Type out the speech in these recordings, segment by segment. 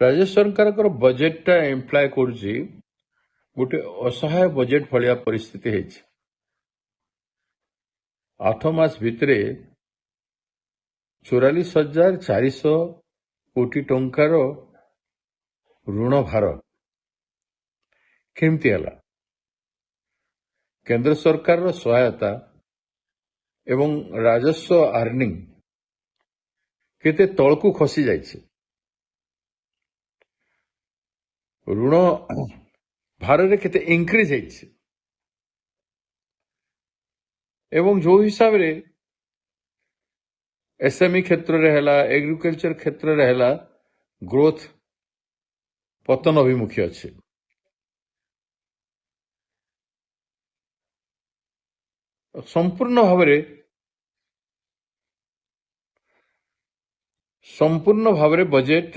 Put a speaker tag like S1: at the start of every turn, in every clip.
S1: ରାଜ୍ୟ ସରକାରଙ୍କର ବଜେଟଟା ଇମ୍ପ୍ଲାଏ କରୁଛି ଗୋଟେ ଅସହାୟ ବଜେଟ ଭଳିଆ ପରିସ୍ଥିତି ହେଇଛି। 8 ମାସ ଭିତରେ 44,400 କୋଟି ଟଙ୍କାର ଋଣ ଭାର କେମିତି ହେଲା? କେନ୍ଦ୍ର ସରକାରର ସହାୟତା ଏବଂ ରାଜସ୍ୱ ଆର୍ନିଂ କେତେ ତଳକୁ ଖସି ଯାଇଛି। ଋଣ ଭାରରେ କେତେ ଇନକ୍ରିଜ ହେଇଛି ଏବଂ ଯୋଉ ହିସାବରେ ଏସ୍ଏମ୍ଇ କ୍ଷେତ୍ରରେ ହେଲା, ଏଗ୍ରିକଲଚର କ୍ଷେତ୍ରରେ ହେଲା, ଗ୍ରୋଥ ପତନ ଅଭିମୁଖୀ ଅଛି। ସମ୍ପୂର୍ଣ୍ଣ ଭାବରେ ବଜେଟ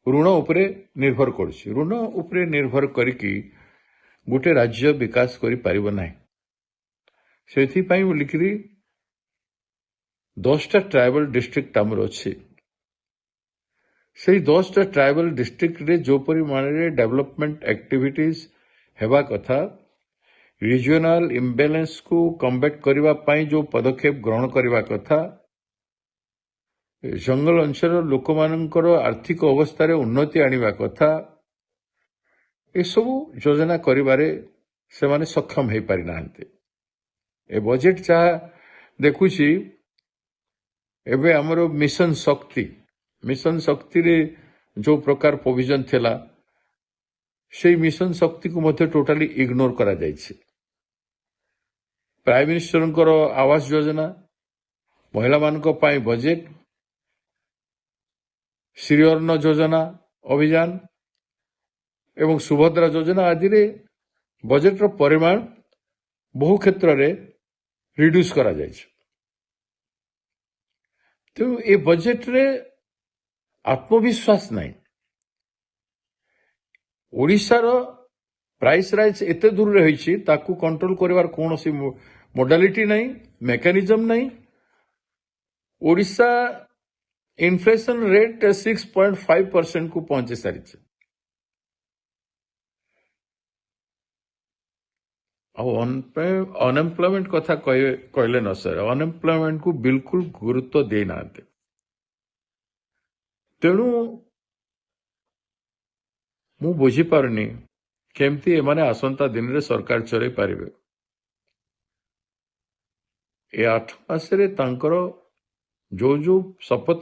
S1: ଋଣ ଉପରେ ନିର୍ଭର କରୁଛି। ଋଣ ଉପରେ ନିର୍ଭର କରିକି ଗୋଟେ ରାଜ୍ୟ ବିକାଶ କରିପାରିବ ନାହିଁ। ସେଥିପାଇଁ ବୋଲିକିରି 10ଟା ଟ୍ରାଇବାଲ ଡିଷ୍ଟ୍ରିକ୍ଟ ଆମର ଅଛି। ସେଇ 10ଟା ଟ୍ରାଇବାଲ ଡିଷ୍ଟ୍ରିକ୍ଟରେ ଯୋଉ ପରିମାଣରେ ଡେଭଲପମେଣ୍ଟ ଆକ୍ଟିଭିଟିଜ ହେବା କଥା, ରିଜିଓନାଲ ଇମ୍ବାଲାନ୍ସକୁ କମ୍ବାଟ କରିବା ପାଇଁ ଯୋଉ ପଦକ୍ଷେପ ଗ୍ରହଣ କରିବା କଥା, ଜଙ୍ଗଲ ଅଞ୍ଚଳର ଲୋକମାନଙ୍କର ଆର୍ଥିକ ଅବସ୍ଥାରେ ଉନ୍ନତି ଆଣିବା କଥା, ଏସବୁ ଯୋଜନା କରିବାରେ ସେମାନେ ସକ୍ଷମ ହେଇପାରିନାହାନ୍ତି। ଏ ବଜେଟ ଯାହା ଦେଖୁଛି, ଏବେ ଆମର ମିଶନ ଶକ୍ତିରେ ଯୋଉ ପ୍ରକାର ପ୍ରୋଭିଜନ ଥିଲା, ସେଇ ମିଶନ ଶକ୍ତିକୁ ମଧ୍ୟ ଟୋଟାଲି ଇଗ୍ନୋର କରାଯାଇଛି। ପ୍ରାଇମ ମିନିଷ୍ଟରଙ୍କର ଆବାସ ଯୋଜନା, ମହିଳାମାନଙ୍କ ପାଇଁ ବଜେଟ, ଶ୍ରୀ ଅନ୍ନ ଯୋଜନା ଅଭିଯାନ ଏବଂ ସୁଭଦ୍ରା ଯୋଜନା ଆଦିରେ ବଜେଟର ପରିମାଣ ବହୁ କ୍ଷେତ୍ରରେ ରିଡ୍ୟୁସ କରାଯାଇଛି। ତେଣୁ ଏ ବଜେଟରେ ଆତ୍ମବିଶ୍ୱାସ ନାହିଁ। ଓଡ଼ିଶାର ପ୍ରାଇସ୍ ରାଇଜ ଏତେ ଦୂରରେ ହୋଇଛି, ତାକୁ କଣ୍ଟ୍ରୋଲ କରିବାର କୌଣସି ମୋଡାଲିଟି ନାହିଁ, ମେକାନିଜମ ନାହିଁ। ଓଡ଼ିଶା ଇନଫ୍ଲେସନ ରେଟ୍ 6.5% କୁ ପହଞ୍ଚି ସାରିଛି। ଆଉ ଅନଏମ୍ପ୍ଲୟମେଣ୍ଟ କଥା କହିଲେ ନ ସରେ। ଅନଏମ୍ପ୍ଲୟମେଣ୍ଟକୁ ବିଲକୁଲ ଗୁରୁତ୍ୱ ଦେଇନାହାନ୍ତି। ତେଣୁ ମୁଁ ବୁଝିପାରୁନି କେମିତି ଏମାନେ ଆସନ୍ତା ଦିନରେ ସରକାର ଚଳେଇ ପାରିବେ। ଏ 8 ମାସରେ ତାଙ୍କର ଯୋଉ ଶପଥ